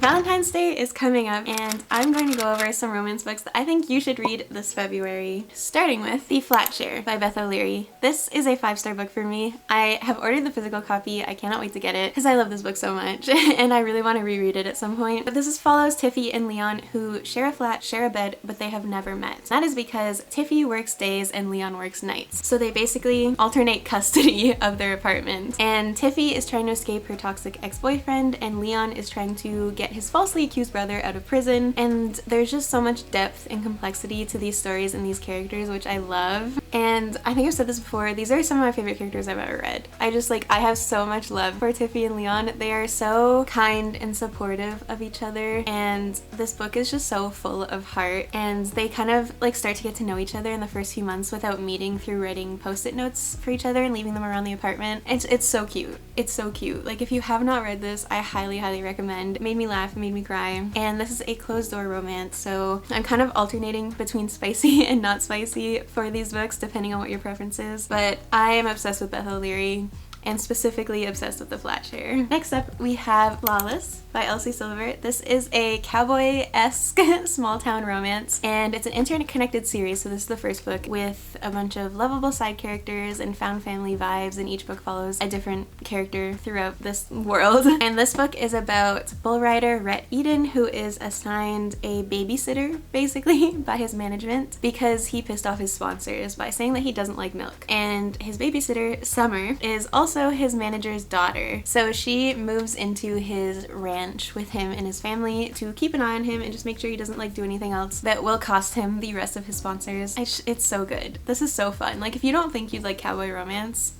Valentine's Day is coming up and I'm going to go over some romance books that I think you should read this February, starting with The Flat Share by Beth O'Leary. This is a 5-star book for me. I have ordered the physical copy. I cannot wait to get it because I love this book so much and I really want to reread it at some point. But follows Tiffy and Leon, who share a flat, share a bed, but they have never met. That is because Tiffy works days and Leon works nights. So they basically alternate custody of their apartment. And Tiffy is trying to escape her toxic ex-boyfriend and Leon is trying to get his falsely accused brother out of prison. And there's just so much depth and complexity to these stories and these characters, which I love. And I think I've said this before, these are some of my favorite characters I've ever read. I have so much love for Tiffy and Leon. They are so kind and supportive of each other, and this book is just so full of heart, and they kind of like start to get to know each other in the first few months without meeting through writing post-it notes for each other and leaving them around the apartment. It's so cute. It's so cute. Like, if you have not read this, I highly recommend. It made me laugh, it made me cry, and this is a closed door romance, so I'm kind of alternating between spicy and not spicy for these books depending on what your preference is, but I am obsessed with Beth O'Leary and specifically obsessed with The Flat Share. Next up, we have Lawless by Elsie Silver. This is a cowboy-esque small town romance, and it's an interconnected series, so this is the first book with a bunch of lovable side characters and found family vibes, and each book follows a different character throughout this world. And this book is about bull rider Rhett Eden, who is assigned a babysitter, basically, by his management because he pissed off his sponsors by saying that he doesn't like milk. And his babysitter, Summer, is also his manager's daughter, so she moves into his ranch with him and his family to keep an eye on him and just make sure he doesn't like do anything else that will cost him the rest of his sponsors. It's so good. This is so fun. Like, if you don't think you'd like cowboy romance,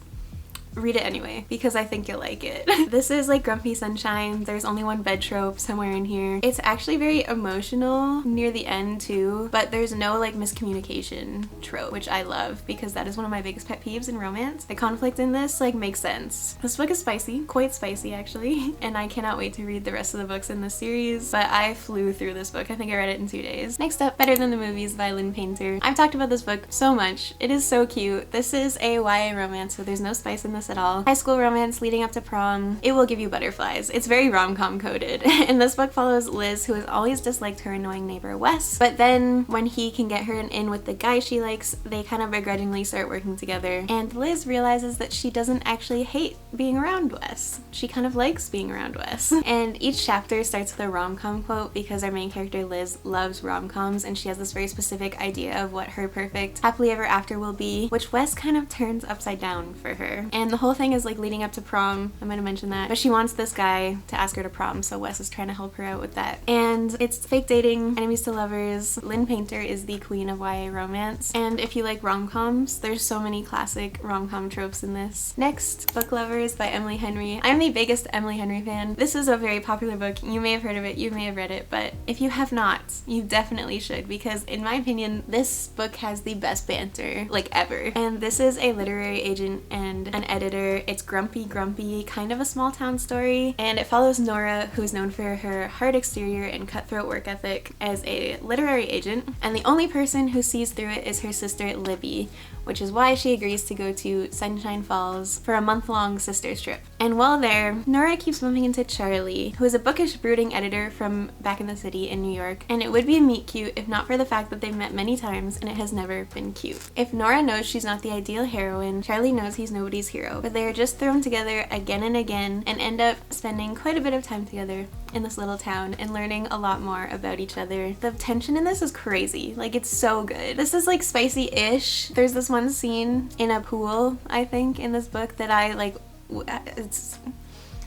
read it anyway, because I think you'll like it. This is like Grumpy Sunshine. There's only one bed trope somewhere in here. It's actually very emotional near the end too, but there's no like miscommunication trope, which I love because that is one of my biggest pet peeves in romance. The conflict in this like makes sense. This book is spicy, quite spicy actually, and I cannot wait to read the rest of the books in this series, but I flew through this book. I think I read it in 2 days. Next up, Better Than the Movies by Lynn Painter. I've talked about this book so much. It is so cute. This is a YA romance, so there's no spice in this at all. High school romance leading up to prom. It will give you butterflies. It's very rom-com coded. And this book follows Liz, who has always disliked her annoying neighbor Wes, but then when he can get her in with the guy she likes, they kind of begrudgingly start working together. And Liz realizes that she doesn't actually hate being around Wes. She kind of likes being around Wes. And each chapter starts with a rom-com quote because our main character Liz loves rom-coms and she has this very specific idea of what her perfect happily ever after will be, which Wes kind of turns upside down for her. And the whole thing is like leading up to prom. I might have mentioned that, but she wants this guy to ask her to prom, so Wes is trying to help her out with that. And it's fake dating, enemies to lovers. Lynn Painter is the queen of YA romance, and if you like rom-coms, there's so many classic rom-com tropes in this. Next, Book Lovers by Emily Henry. I'm the biggest Emily Henry fan. This is a very popular book. You may have heard of it, you may have read it, but if you have not, you definitely should, because in my opinion, this book has the best banter like ever. And this is a literary agent and an editor. It's grumpy, kind of a small town story, and it follows Nora, who's known for her hard exterior and cutthroat work ethic as a literary agent, and the only person who sees through it is her sister Libby, which is why she agrees to go to Sunshine Falls for a month-long sisters trip. And while there, Nora keeps bumping into Charlie, who is a bookish, brooding editor from back in the city in New York, and it would be a meet cute if not for the fact that they've met many times and it has never been cute. If Nora knows she's not the ideal heroine, Charlie knows he's nobody's hero, but they are just thrown together again and again and end up spending quite a bit of time together in this little town and learning a lot more about each other. The tension in this is crazy. Like, it's so good. This is like spicy-ish. There's this one scene in a pool, I think, in this book that I like,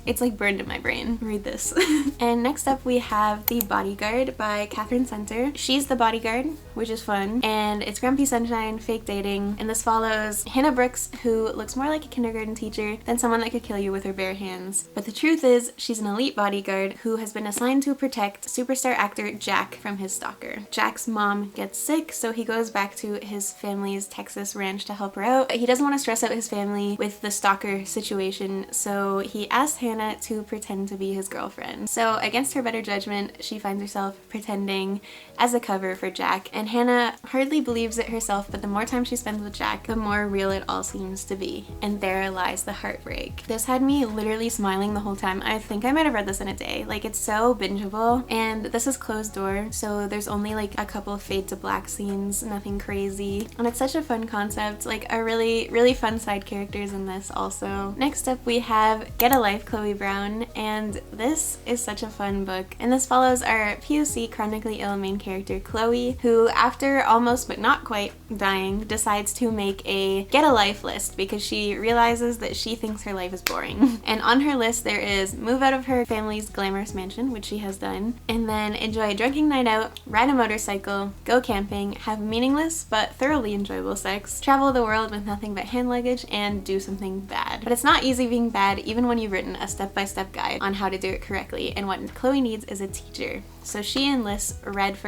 it's like burned in my brain. Read this. And next up we have The Bodyguard by Catherine Center. She's the bodyguard, which is fun, and it's Grumpy Sunshine, fake dating, and this follows Hannah Brooks, who looks more like a kindergarten teacher than someone that could kill you with her bare hands. But the truth is, she's an elite bodyguard who has been assigned to protect superstar actor Jack from his stalker. Jack's mom gets sick, so he goes back to his family's Texas ranch to help her out. He doesn't want to stress out his family with the stalker situation, so he asks Hannah Hannah to pretend to be his girlfriend. So against her better judgment, she finds herself pretending as a cover for Jack, and Hannah hardly believes it herself, but the more time she spends with Jack, the more real it all seems to be. And there lies the heartbreak. This had me literally smiling the whole time. I think I might have read this in a day. Like, it's so bingeable, and this is closed door, so there's only like a couple of fade to black scenes, nothing crazy. And it's such a fun concept, like a really fun side characters in this also. Next up we have Get a Life, Chloe Brown, and this is such a fun book. And this follows our POC chronically ill main character Chloe, who after almost but not quite dying decides to make a get a life list because she realizes that she thinks her life is boring. And on her list there is move out of her family's glamorous mansion, which she has done, and then enjoy a drinking night out, ride a motorcycle, go camping, have meaningless but thoroughly enjoyable sex, travel the world with nothing but hand luggage, and do something bad. But it's not easy being bad even when you've written a step-by-step guide on how to do it correctly, and what Chloe needs is a teacher. So she enlists Red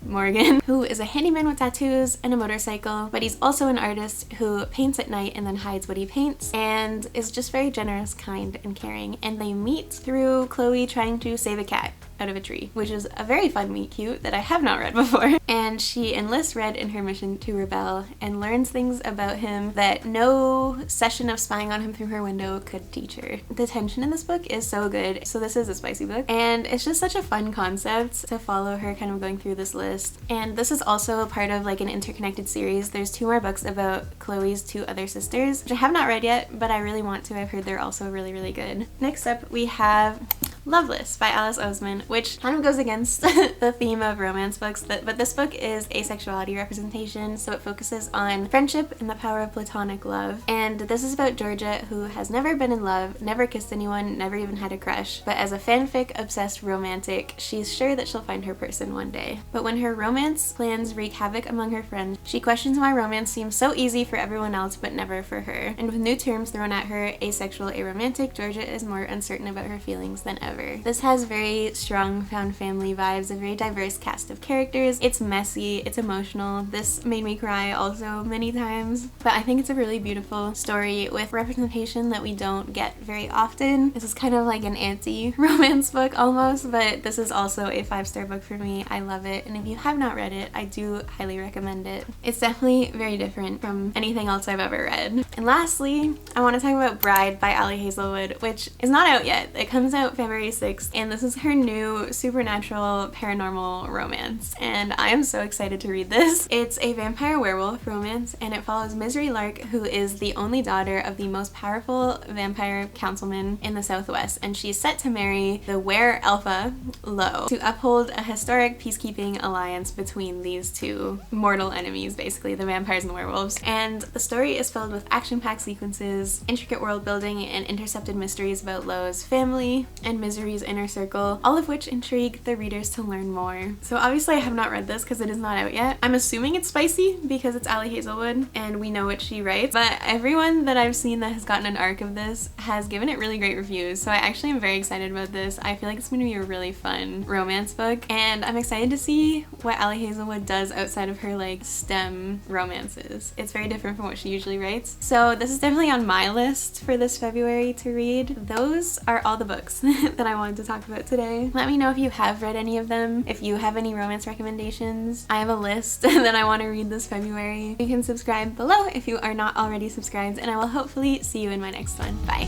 Morgan, who is a handyman with tattoos and a motorcycle, but he's also an artist who paints at night and then hides what he paints, and is just very generous, kind, and caring. And they meet through Chloe trying to save a cat out of a tree, which is a very fun meet cute that I have not read before. And she enlists Red in her mission to rebel and learns things about him that no session of spying on him through her window could teach her. The tension in this book is so good. So this is a spicy book, and it's just such a fun concept to follow her kind of going through this list. And this is also a part of like an interconnected series. There's 2 more books about Chloe's 2 other sisters, which I have not read yet, but I really want to. I've heard they're also really good. Next up we have Loveless by Alice Oseman, which kind of goes against the theme of romance books, but this book is asexuality representation, so it focuses on friendship and the power of platonic love. And this is about Georgia, who has never been in love, never kissed anyone, never even had a crush, but as a fanfic obsessed romantic, she's sure that she'll find her person one day. But when her romance plans wreak havoc among her friends, she questions why romance seems so easy for everyone else but never for her. And with new terms thrown at her, asexual, aromantic, Georgia is more uncertain about her feelings than ever. This has very strong found family vibes, a very diverse cast of characters. It's messy, it's emotional. This made me cry also many times, but I think it's a really beautiful story with representation that we don't get very often. This is kind of like an anti-romance book almost, but this is also a 5-star book for me. I love it, and if you have not read it, I do highly recommend it. It's definitely very different from anything else I've ever read. And lastly, I want to talk about Bride by Ali Hazelwood, which is not out yet. It comes out February 6th, and this is her new supernatural paranormal romance, and I am so excited to read this. It's a vampire werewolf romance, and it follows Misery Lark, who is the only daughter of the most powerful vampire councilman in the Southwest, and she's set to marry the were alpha Lo to uphold a historic peacekeeping alliance between these 2 mortal enemies, basically the vampires and the werewolves. And the story is filled with action-packed sequences, intricate world building, and intercepted mysteries about Lo's family and Misery's inner circle, all of which intrigue the readers to learn more. So obviously I have not read this because it is not out yet. I'm assuming it's spicy because it's Ali Hazelwood and we know what she writes, but everyone that I've seen that has gotten an arc of this has given it really great reviews, so I actually am very excited about this. I feel like it's going to be a really fun romance book, and I'm excited to see what Ali Hazelwood does outside of her like STEM romances. It's very different from what she usually writes, so this is definitely on my list for this February to read. Those are all the books that I wanted to talk about today. Let me know if you have read any of them, if you have any romance recommendations. I have a list that I want to read this February. You can subscribe below if you are not already subscribed, and I will hopefully see you in my next one. Bye!